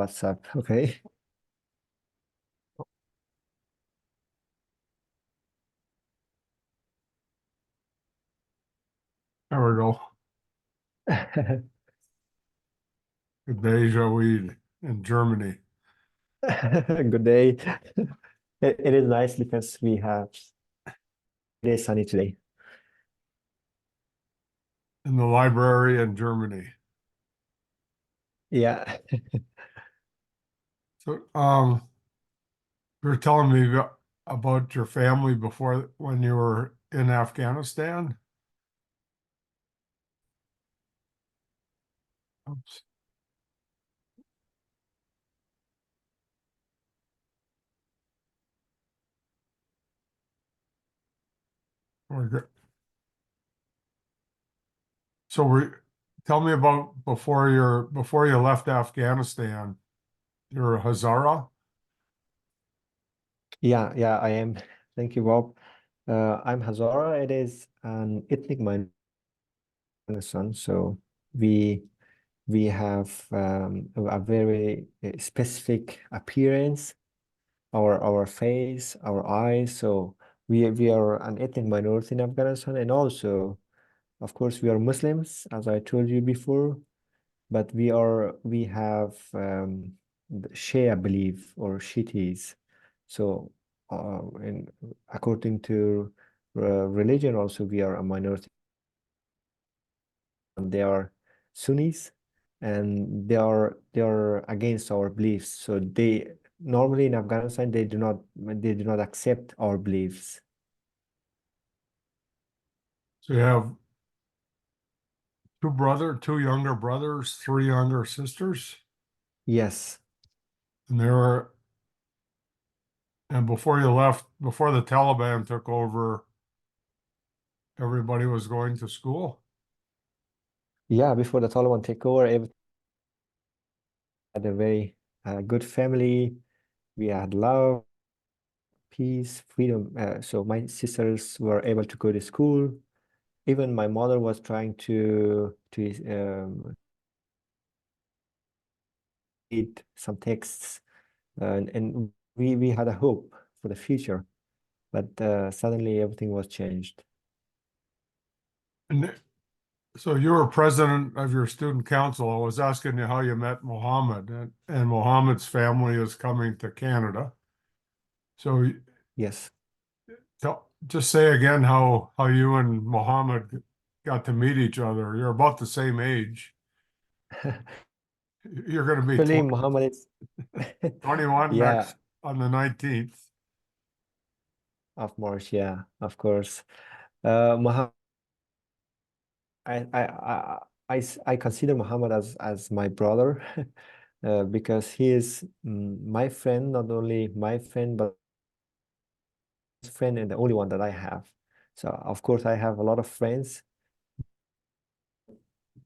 WhatsApp. Okay. There we go. Good day, Jawid in Germany. Good day. It is nice because it is sunny today. In the library in Germany. Yeah. So, you were telling me about your family before when you were in Afghanistan. Oops. We're good. So tell me about before you left Afghanistan. You're a Hazara. Yeah, I am. Thank you, Bob. I'm Hazara. It is an ethnic minority, son. So we we have a very specific appearance, our face, our eyes. So we are an ethnic minority in Afghanistan, and also, of course, we are Muslims, as I told you before. But we have Shia belief or Shiites. So, and according to religion, also we are a minority. And they are Sunnis, and they are against our beliefs. So they normally in Afghanistan they do not accept our beliefs. So you have two younger brothers, three younger sisters, Yes. and before you left, before the Taliban took over, everybody was going to school. Yeah, before the Taliban take over, everything had a very good family. We had love, peace, freedom. So my sisters were able to go to school. Even my mother was trying to read some texts, and we had a hope for the future. But suddenly everything was changed. And so you were president of your student council. I was asking you how you met Mohammed, and Mohammed's family is coming to Canada. So Yes. just say again how you and Mohammed got to meet each other. You're about the same age. You're going to be Actually, Muhammad is 21 yeah, next on the 19th. of March, yeah, of course. Muhammad, I consider Muhammad as my brother because he is my friend, not only my friend, but his friend and the only one that I have. So of course I have a lot of friends,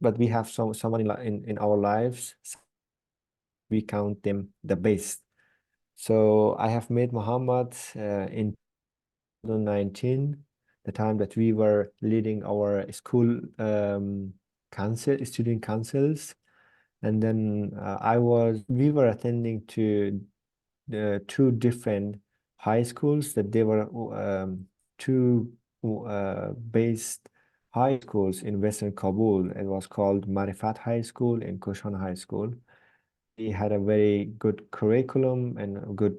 but we have someone in our lives. We count them the best. So I have met Muhammad in 2019, the time that we were leading our school student councils. And then we were attending to the two different high schools that they were two based high schools in Western Kabul. It was called Marifat High School and Koshan High School. We had a very good curriculum and good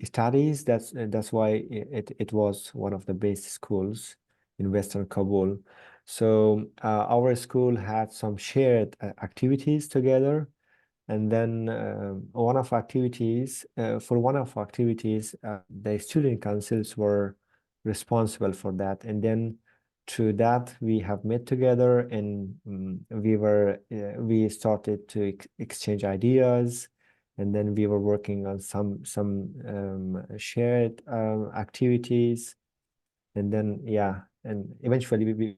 studies. That's why it was one of the best schools in Western Kabul. So our school had some shared activities together, and then for one of activities, the student councils were responsible for that. And then to that, we have met together, and we started to exchange ideas, and then we were working on some shared activities, and then yeah, and eventually we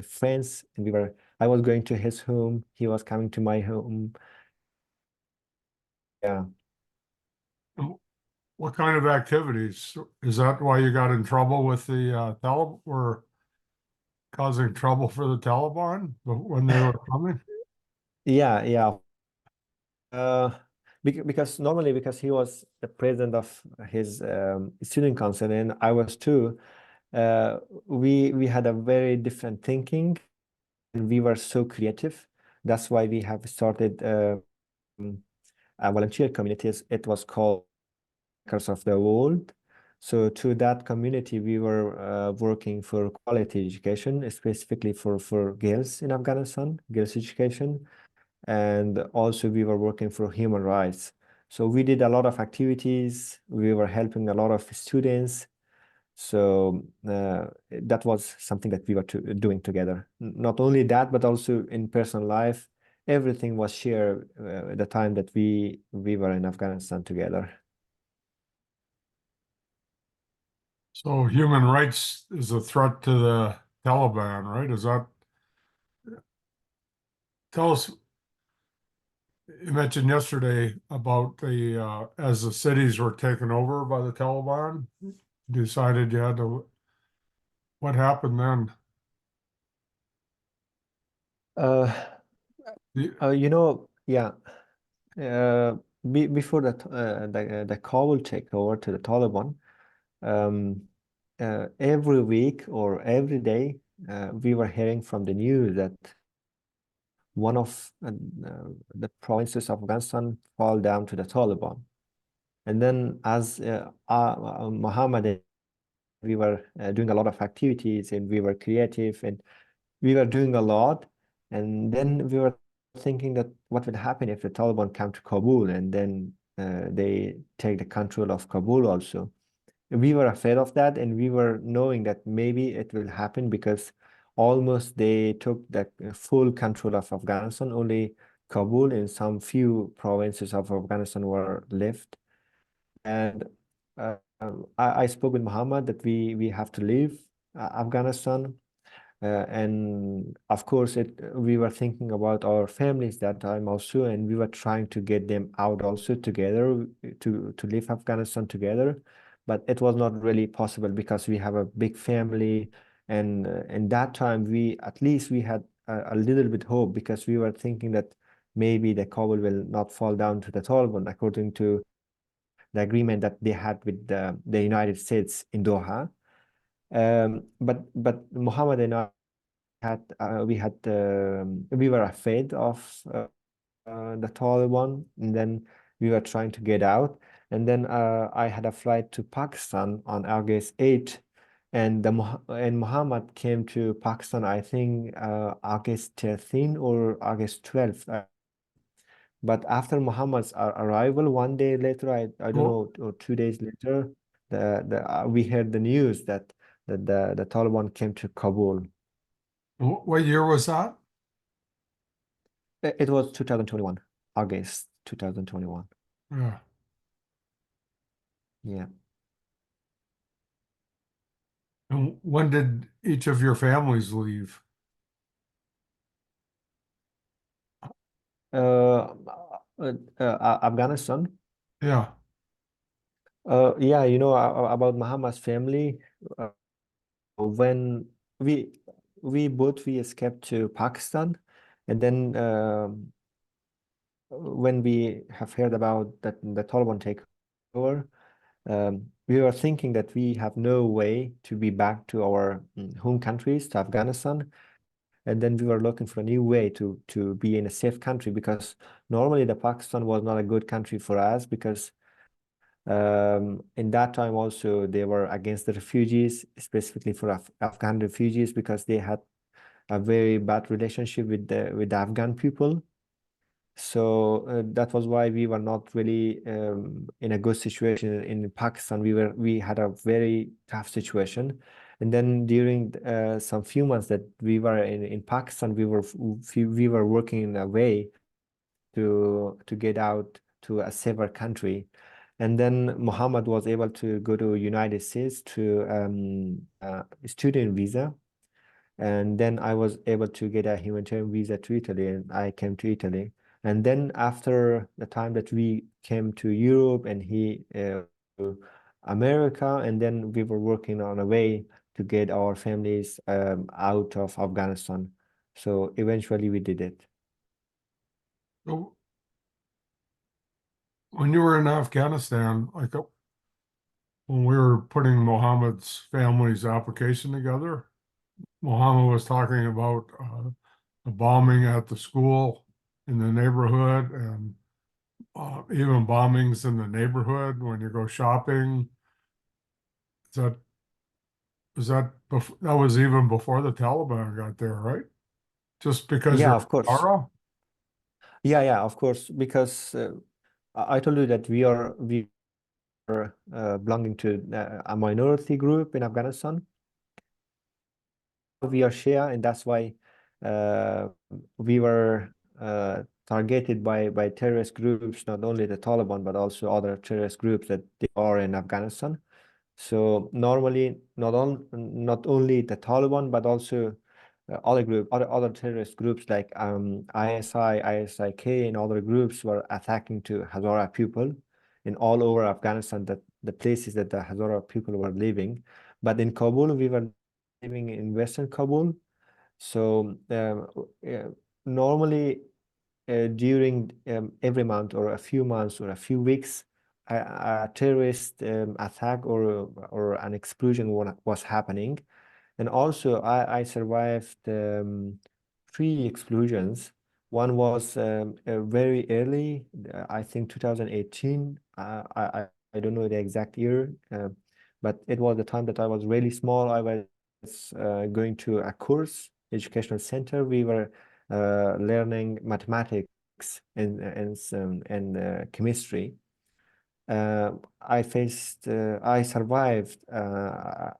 friends, and I was going to his home, he was coming to my home. Yeah. What kind of activities? Is that why you got in trouble with the Taliban? Were causing trouble for the Taliban when they were coming? Yeah, Uh, because normally, because he was the president of his student council and I was too, uh, we had a very different thinking and we were so creative. That's why we have started a volunteer communities. It was called Makers of the World. So to that community, we were working for quality education, specifically for girls in Afghanistan, girls education. And also we were working for human rights. So we did a lot of activities. We were helping a lot of students. So that was something that we were doing together. Not only that, but also in personal life, everything was shared the time that we were in Afghanistan together. So human rights is a threat to the Taliban, right? Is that, tell us, you mentioned yesterday about the, as the cities were taken over by the Taliban, decided you had to, what happened then? Uh, The- yeah. Before the Kabul takeover to the Taliban, um, every week or every day, we were hearing from the news that one of the provinces of Afghanistan fall down to the Taliban. And then as Muhammad, we were doing a lot of activities and we were creative and we were doing a lot. And then we were thinking that what would happen if the Taliban come to Kabul and then they take the control of Kabul also. We were afraid of that and we were knowing that maybe it will happen because almost they took the full control of Afghanistan. Only Kabul and some few provinces of Afghanistan were left. And I spoke with Muhammad that we have to leave Afghanistan. And of course, we were thinking about our families that time also, and we were trying to get them out also together to leave Afghanistan together. But it was not really possible because we have a big family, and in that time we at least we had a little bit hope because we were thinking that maybe the Kabul will not fall down to the Taliban according to the agreement that they had with the United States in Doha. But Muhammad and I we were afraid of the Taliban, and then we were trying to get out. And then I had a flight to Pakistan on August 8th, and Muhammad came to Pakistan, I think August 13th or August 12th. But after Muhammad's arrival, one day later, I don't Well, know, or 2 days later, we heard the news that the Taliban came to Kabul. what year was that? It was 2021, August 2021. Yeah. Yeah. And when did each of your families leave? Uh, Afghanistan. Yeah. Yeah, about Muhammad's family. Uh, when we we escaped to Pakistan, and then when we have heard about that the Taliban takeover, we were thinking that we have no way to be back to our home countries, to Afghanistan. And then we were looking for a new way to be in a safe country because normally the Pakistan was not a good country for us because in that time also they were against the refugees, specifically for Afghan refugees because they had a very bad relationship with the Afghan people. So that was why we were not really in a good situation in Pakistan. We had a very tough situation. And then during some few months that we were in Pakistan, we were working in a way to get out to a safer country. And then Muhammad was able to go to United States to student visa. And then I was able to get a humanitarian visa to Italy, and I came to Italy. And then after the time that we came to Europe and he to America, and then we were working on a way to get our families out of Afghanistan. So eventually we did it. So when you were in Afghanistan, like when we were putting Mohammed's family's application together, Mohammed was talking about the bombing at the school in the neighborhood and even bombings in the neighborhood when you go shopping. Is that that was even before the Taliban got there, right? Just because Yeah, you're of course. Ara? Yeah, of course, because I told you that we are belonging to a minority group in Afghanistan. We are Shia, and that's why uh, we were targeted by terrorist groups, not only the Taliban, but also other terrorist groups that they are in Afghanistan. So normally, not only the Taliban, but also other terrorist groups like ISI, ISIK, and other groups were attacking to Hazara people in all over Afghanistan, that the places that the Hazara people were living. But in Kabul, we were living in Western Kabul. So normally during every month or a few months or a few weeks, a terrorist attack or an explosion was happening. And also, I survived three explosions. One was very early, I think 2018. I don't know the exact year, but it was the time that I was really small. I was going to a course, educational center. We were learning mathematics and chemistry. I survived a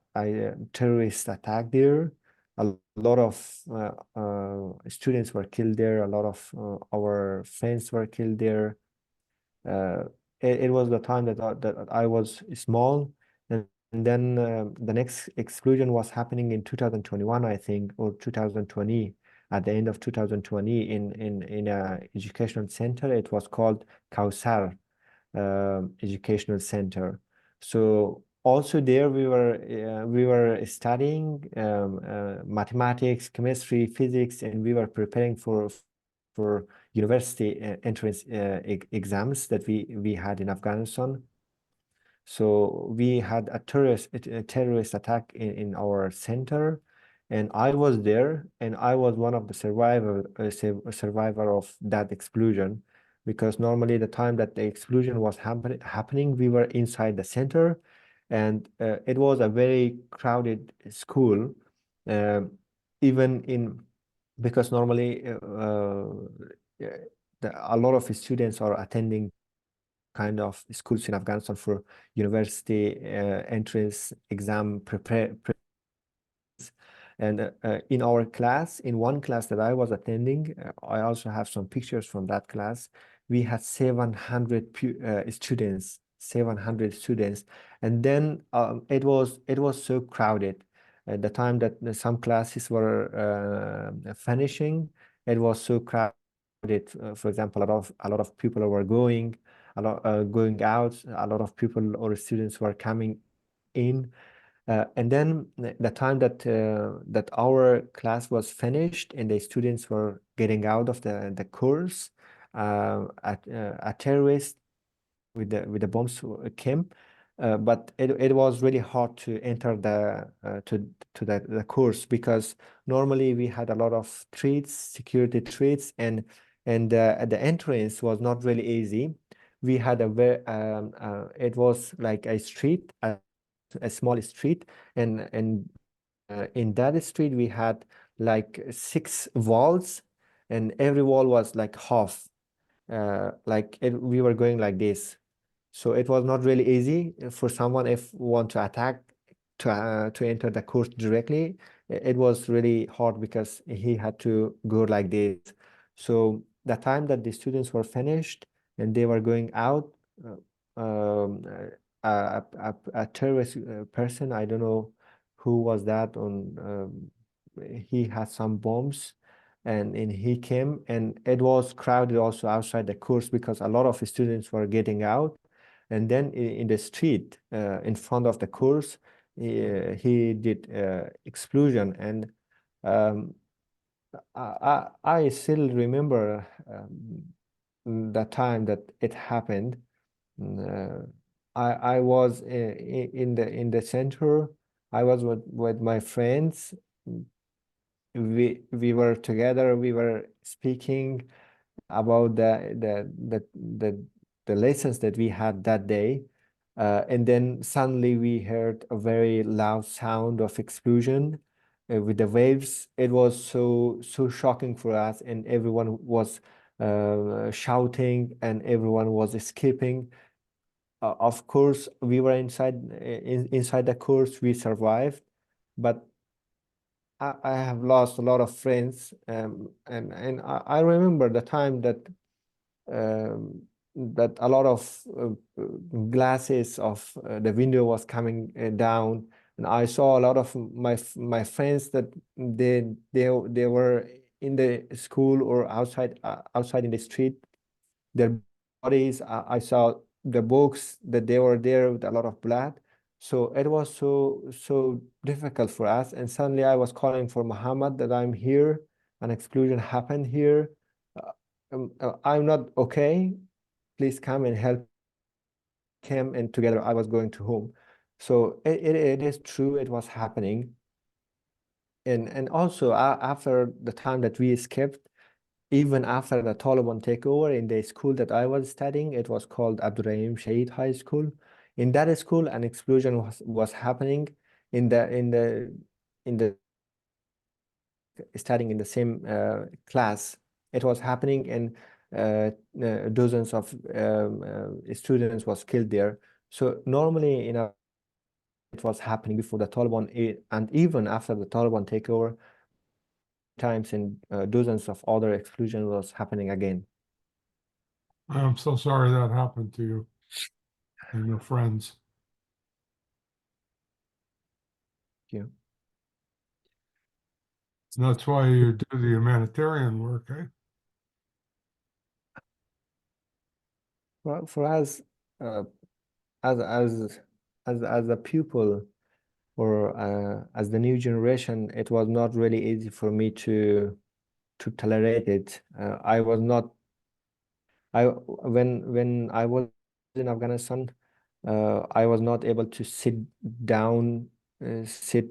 terrorist attack there. A lot of students were killed there. A lot of our friends were killed there. Uh, it was the time that I was small, and then the next explosion was happening in 2021, I think, or 2020. At the end of 2020, in a educational center, it was called Kausar educational center. So also there we were studying mathematics, chemistry, physics, and we were preparing for university entrance exams that we had in Afghanistan. So we had a terrorist attack in our center, and I was there, and I was one of the survivor of that explosion, because normally the time that the explosion was happening, we were inside the center, and it was a very crowded school, um, even in because normally a lot of students are attending kind of schools in Afghanistan for university entrance exam prepare. And in our class, in one class that I was attending, I also have some pictures from that class. We had 700 students, 700 students, and then it was so crowded. At the time that some classes were finishing, it was so crowded. For example, a lot of people were going out. A lot of people or students were coming in, and then the time that our class was finished and the students were getting out of the course, a terrorist with the bombs came, but it was really hard to enter the course, because normally we had a lot of threats, security threats, and the entrance was not really easy. We had it was like a small street, and in that street we had like 6 walls, and every wall was like half, we were going like this. So it was not really easy for someone if want to attack to enter the course directly. It was really hard because he had to go like this. So the time that the students were finished and they were going out, a terrorist person, I don't know who was that on, he had some bombs, and he came, and it was crowded also outside the course because a lot of students were getting out. And then in the street in front of the course, he did explosion. And um, I still remember the time that it happened. I was in the center. I was with my friends. We were together. We were speaking about the lessons that we had that day. And then suddenly we heard a very loud sound of explosion with the waves. It was so shocking for us, and everyone was shouting and everyone was escaping. Of course, we were inside the course. We survived, but I have lost a lot of friends. And I remember the time um, that a lot of glasses of the window was coming down, and I saw a lot of my friends that they were in the school or outside in the street. Their bodies, I saw the books that they were there with a lot of blood. So it was so difficult for us. And suddenly I was calling for Muhammad that I'm here. An explosion happened here. I'm not okay. Please come and help him. And together I was going to home. So it is true, it was happening. And also after the time that we escaped, even after the Taliban takeover in the school that I was studying, it was called Abdurrahim Shahid High School. In that school, an explosion was happening in the studying in the same class. It was happening, and dozens of students was killed there. So normally in a it was happening before the Taliban, and even after the Taliban takeover, times and dozens of other explosion was happening again. I'm so sorry that happened to you and your friends. Yeah. That's why you do the humanitarian work, eh? Well, for us, uh, as as as a pupil or as the new generation, it was not really easy for me to tolerate it. I was not. When I was in Afghanistan, I was not able to sit down, sit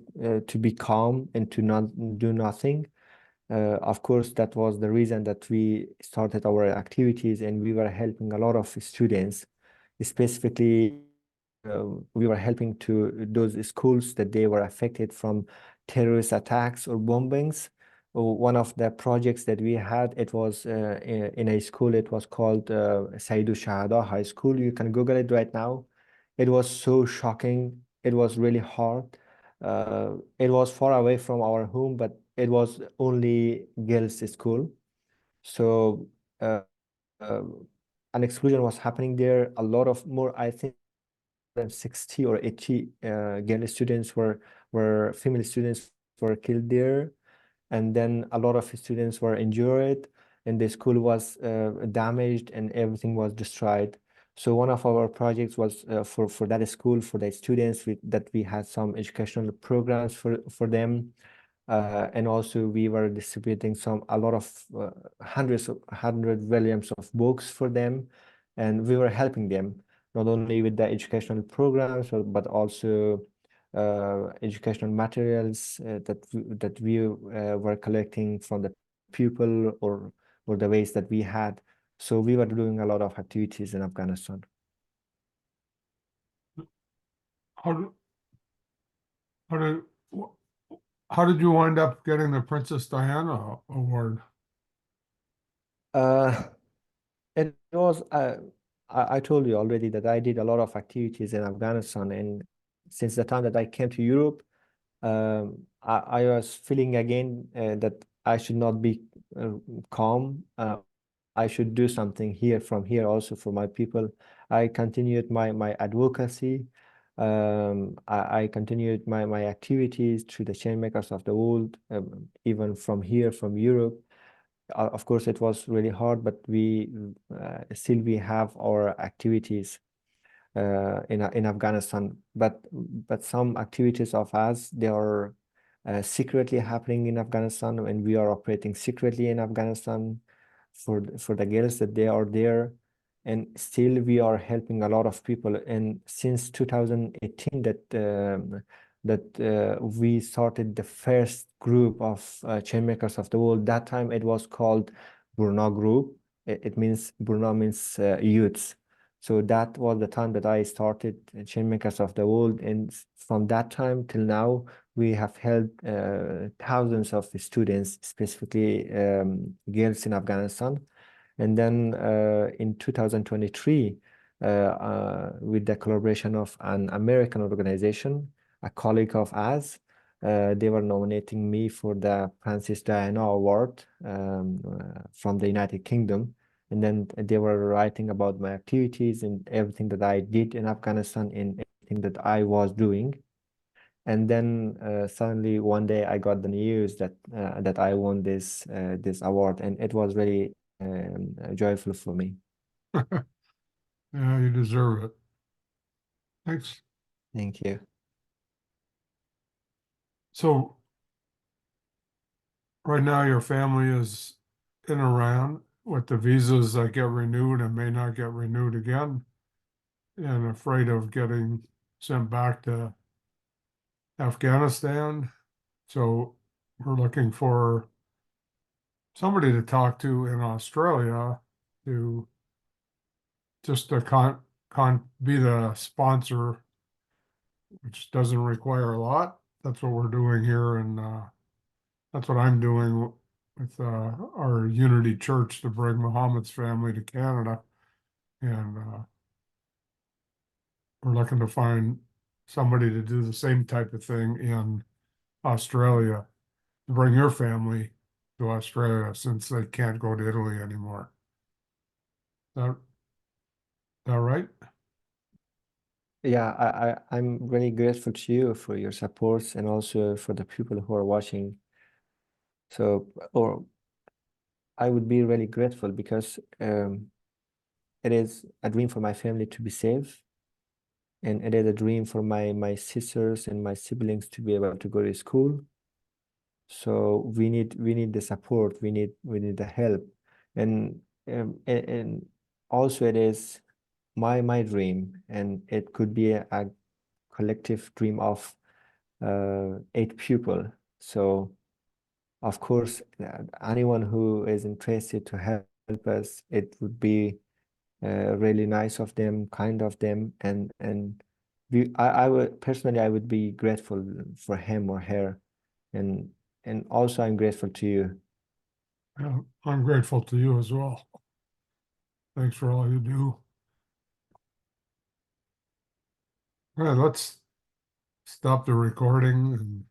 to be calm and to not do nothing. Of course, that was the reason that we started our activities, and we were helping a lot of students. Specifically, we were helping to those schools that they were affected from terrorist attacks or bombings. One of the projects that we had, it was in a school. It was called Saidu Shahada High School. You can Google it right now. It was so shocking. It was really hard. It was far away from our home, but it was only girls' school. So uh, uh, an explosion was happening there. A lot of more, I think, than 60 or 80 girl students were female students were killed there, and then a lot of students were injured, and the school was damaged and everything was destroyed. So one of our projects was for that school, for the students, that we had some educational programs for them. And also we were distributing a lot of hundred volumes of books for them, and we were helping them not only with the educational programs, but also educational materials that we were collecting from the people, or the ways that we had. So we were doing a lot of activities in Afghanistan. How do, how did how did you wind up getting the Princess Diana Award? Uh, It was, I told you already that I did a lot of activities in Afghanistan, and since the time that I came to Europe, I was feeling again that I should not be calm. I should do something here from here also for my people. I continued my advocacy. I continued my activities through the chain makers of the world, even from here, from Europe. Of course, it was really hard, but we have our activities in Afghanistan. But some activities of us, they are secretly happening in Afghanistan, and we are operating secretly in Afghanistan for the girls that they are there. and still we are helping a lot of people. And since 2018 that we started the first group of Chainmakers of the World. That time it was called Burna Group. It means Burna means youths. So that was the time that I started Chainmakers of the World, and from that time till now, we have helped thousands of students, specifically girls in Afghanistan. And then in 2023, with the collaboration of an American organization, a colleague of ours, they were nominating me for the Princess Diana Award from the United Kingdom. And then they were writing about my activities and everything that I did in Afghanistan and everything that I was doing. And then suddenly one day I got the news that I won this award, and it was really joyful for me. Yeah, you deserve it. Thanks. Thank you. So right now your family is in Iran with the visas that get renewed and may not get renewed again, and afraid of getting sent back to Afghanistan. So we're looking for somebody to talk to in Australia to just to be the sponsor, which doesn't require a lot. That's what we're doing here, and that's what I'm doing with our Unity Church to bring Muhammad's family to Canada, and we're looking to find somebody to do the same type of thing in Australia, to bring your family to Australia since they can't go to Italy anymore. That that right? Yeah, I'm really grateful to you for your support and also for the people who are watching. So, or I would be really grateful because it is a dream for my family to be safe, and it is a dream for my sisters and my siblings to be able to go to school. So we need the support, we need the help, and and also it is my dream, and it could be a collective dream of 8 people. So of course, anyone who is interested to help us, it would be really nice of them, kind of them, and I would personally, I would be grateful for him or her, and and also I'm grateful to you. Yeah, I'm grateful to you as well. Thanks for all you do. All right, let's stop the recording and